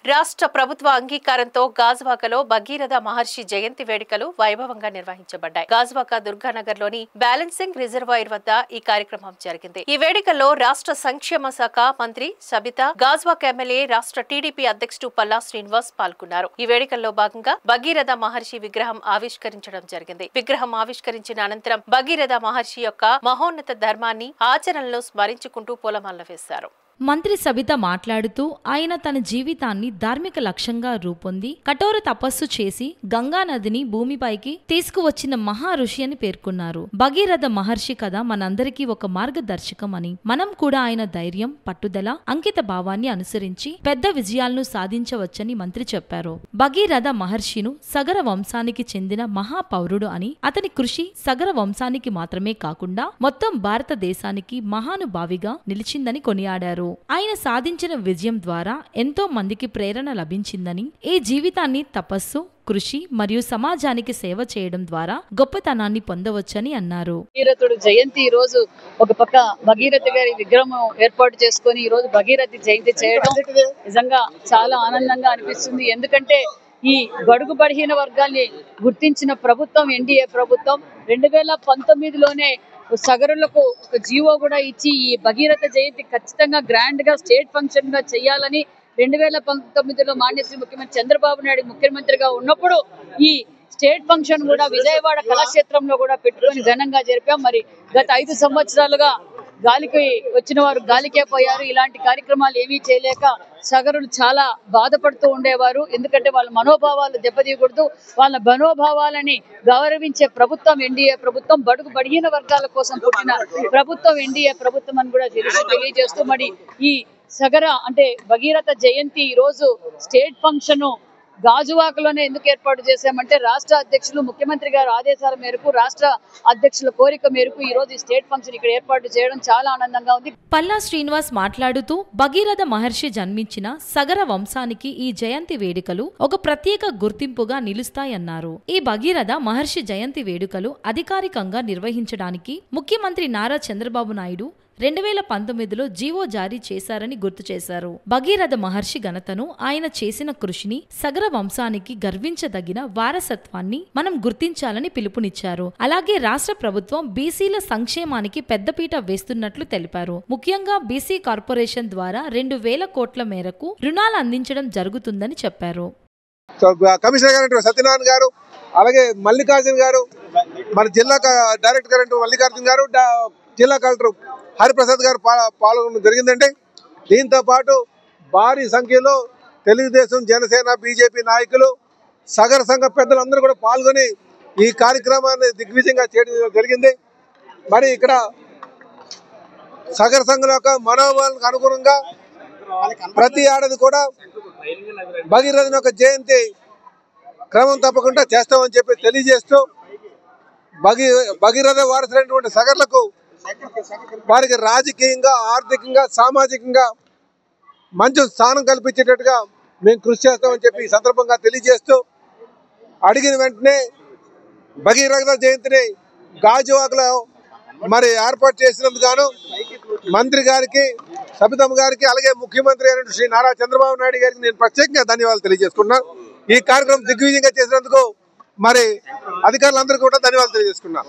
రాష్ట్ర ప్రభుత్వ అంగీకారంతో గాజువాకలో భగీరథ మహర్షి జయంతి వేడుకలు వైభవంగా నిర్వహించబడ్డాయి. గాజువాక దుర్గానగర్లోని బ్యాలెన్సింగ్ రిజర్వాయర్ వద్ద ఈ కార్యక్రమం జరిగింది. ఈ వేడుకల్లో రాష్ట్ర సంక్షేమ శాఖ మంత్రి సబితా, గాజువాక ఎమ్మెల్యే, రాష్ట్ర టీడీపీ అధ్యక్షుడు పల్లా శ్రీనివాస్ పాల్గొన్నారు. ఈ వేడుకల్లో భాగంగా భగీరథ మహర్షి విగ్రహం ఆవిష్కరించడం జరిగింది. విగ్రహం ఆవిష్కరించిన అనంతరం భగీరథ మహర్షి యొక్క మహోన్నత ధర్మాన్ని ఆచరణలో స్మరించుకుంటూ పూలమాలలు వేశారు. మంత్రి సబిత మాట్లాడుతూ ఆయన తన జీవితాన్ని ధార్మిక లక్ష్యంగా రూపొంది కఠోర తపస్సు చేసి గంగా నదిని భూమిపైకి తీసుకువచ్చిన మహా ఋషి అని పేర్కొన్నారు. భగీరథ మహర్షి కథ మనందరికీ ఒక మార్గదర్శకం అని, మనం కూడా ఆయన ధైర్యం, పట్టుదల, అంకిత భావాన్ని అనుసరించి పెద్ద విజయాలను సాధించవచ్చని మంత్రి చెప్పారు. భగీరథ మహర్షిను సగర వంశానికి చెందిన మహాపౌరుడు అని, అతని కృషి సగర వంశానికి మాత్రమే కాకుండా మొత్తం భారతదేశానికి మహానుభావిగా నిలిచిందని కొనియాడారు. ఆయన సాధించిన విజయం ద్వారా ఎంతో మందికి ప్రేరణ లభించిందని, ఈ జీవితాన్ని తపస్సు, కృషి మరియు సమాజానికి సేవ చేయడం ద్వారా గొప్పతనాన్ని పొందవచ్చని అన్నారు. భగీరథుడు జయంతి ఈ రోజు ఒక పక్క భగీరథ గారి విగ్రహం ఏర్పాటు చేసుకుని ఈ రోజు భగీరథ జయంతి చేయడం నిజంగా చాలా ఆనందంగా అనిపిస్తుంది. ఎందుకంటే ఈ బడుగు బలహీన వర్గాల్ని గుర్తించిన ప్రభుత్వం ఎన్డీఏ ప్రభుత్వం 2019లోనే సగరులకు ఒక జీవో కూడా ఇచ్చి ఈ భగీరథ జయంతి ఖచ్చితంగా గ్రాండ్ గా స్టేట్ ఫంక్షన్ గా చేయాలని 2019లో మాన్యశ్రీ ముఖ్యమంత్రి చంద్రబాబు నాయుడు ముఖ్యమంత్రిగా ఉన్నప్పుడు ఈ స్టేట్ ఫంక్షన్ కూడా విజయవాడ కళాక్షేత్రంలో కూడా పెట్టుకొని ఘనంగా జరిపాం. మరి గత 5 సంవత్సరాలుగా గాలికి వచ్చిన వారు గాలికే పోయారు. ఇలాంటి కార్యక్రమాలు ఏమీ చేయలేక సగరులు చాలా బాధపడుతూ ఉండేవారు. ఎందుకంటే వాళ్ళ మనోభావాలు దెబ్బతీయకూడదు, వాళ్ళ మనోభావాలని గౌరవించే ప్రభుత్వం ఎన్డీఏ ప్రభుత్వం, బడుగు బలహీన వర్గాల కోసం పుట్టిన ప్రభుత్వం ఎన్డీఏ ప్రభుత్వం అని కూడా తెలియజేస్తూ మరి ఈ సగర అంటే భగీరథ జయంతి ఈ రోజు స్టేట్ ఫంక్షన్ గాజువాకలోనే ఎందుకు ఏర్పాటు చేశామంటే రాష్ట్ర అధ్యక్షులు ముఖ్యమంత్రి గారి ఆదేశాల మేరకు, రాష్ట్ర అధ్యక్షుల కోరిక మేరకు ఈ రోజు ఈ స్టేట్ ఫంక్షన్ ఇక్కడ ఏర్పాటు చేయడం చాలా ఆనందంగా ఉంది. పల్లా శ్రీనివాస్ మాట్లాడుతూ భగీరథ మహర్షి జన్మించిన సగర వంశానికి ఈ జయంతి వేడుకలు ఒక ప్రత్యేక గుర్తింపుగా నిలుస్తాయన్నారు. ఈ భగీరథ మహర్షి జయంతి వేడుకలు అధికారికంగా నిర్వహించడానికి ముఖ్యమంత్రి నారా చంద్రబాబు నాయుడు 2019లో జీవో జారీ చేశారని గుర్తు చేశారు. భగీరథ మహర్షి ఘనతను, ఆయన చేసిన కృషిని, సగర వంశానికి గర్వించదగిన వారసత్వాన్ని మనం గుర్తించాలని పిలుపునిచ్చారు. అలాగే రాష్ట్ర ప్రభుత్వం బీసీల సంక్షేమానికి పెద్దపీట వేస్తున్నట్లు తెలిపారు. ముఖ్యంగా బీసీ కార్పొరేషన్ ద్వారా 2000 కోట్ల మేరకు రుణాలు అందించడం జరుగుతుందని చెప్పారు. కమిషనర్ గారు సత్యనారాయణ గారు, అలాగే మల్లికార్జున గారు, మన జిల్లా డైరెక్టర్ గారు మల్లికార్జున గారు, జిల్లా కలెక్టర్ హరిప్రసాద్ గారు పాల్గొనడం జరిగిందండి. దీంతో పాటు భారీ సంఖ్యలో తెలుగుదేశం, జనసేన, బీజేపీ నాయకులు, సగర సంఘ పెద్దలందరూ కూడా పాల్గొని ఈ కార్యక్రమాన్ని దిగ్విజయంగా చేయడం జరిగింది. మరి ఇక్కడ సగర సంఘం యొక్క మనోభావాలకు అనుగుణంగా ప్రతి ఏడాది కూడా భగీరథుని యొక్క జయంతి క్రమం తప్పకుండా చేస్తామని చెప్పి తెలియజేస్తూ భగీరథ వారసులైనటువంటి సగర్లకు వారికి రాజకీయంగా, ఆర్థికంగా, సామాజికంగా మంచి స్థానం కల్పించేటట్టుగా మేము కృషి చేస్తామని చెప్పి ఈ సందర్భంగా తెలియజేస్తూ అడిగిన వెంటనే భగీరథ జయంతిని గాజువాకలో మరి ఏర్పాటు చేసినందుకు గాను మంత్రి గారికి, సబితమ్మ గారికి, అలాగే ముఖ్యమంత్రి అయిన శ్రీ నారా చంద్రబాబు నాయుడు గారికి నేను ప్రత్యేకంగా ధన్యవాదాలు తెలియజేసుకున్నాను. ఈ కార్యక్రమం దిగ్విజయంగా చేసినందుకు మరి అధికారులందరికీ కూడా ధన్యవాదాలు తెలియజేసుకున్నాను.